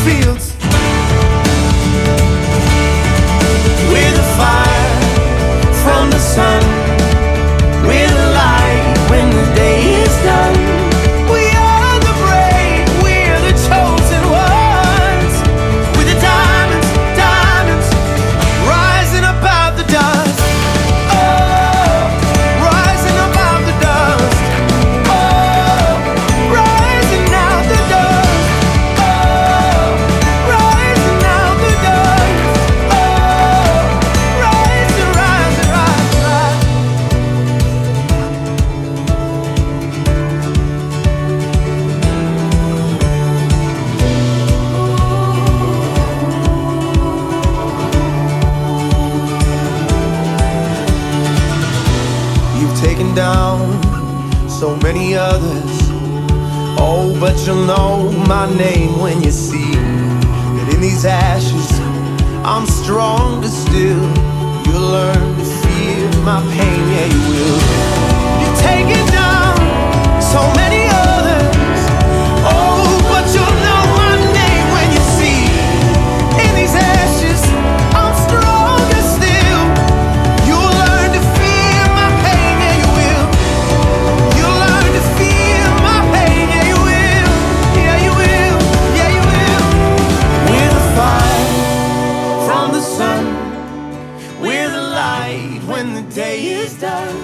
fields. We're the fire from the sun. We're the light when the day is done. We are the brave, we're the chosen ones. We're the diamonds, diamonds, rising above the dust. Oh, rising above the dust. Oh, rising out the dust. Oh, rising out the dust. Oh, rising, rising, rising, rising. You've taken down so many others. Oh, but you'll know my name when you see that in these ashes I'm stronger still. You'll learn to feel my pain, yeah you will. You've taken down so many others. Oh, but you'll know my name when you see in these ashes I'm stronger still. You'll learn to feel my pain, yeah you will. You'll learn to feel my pain, yeah you will. Yeah you will, yeah you will. We're the fire from the sun. We're the light when the day is done.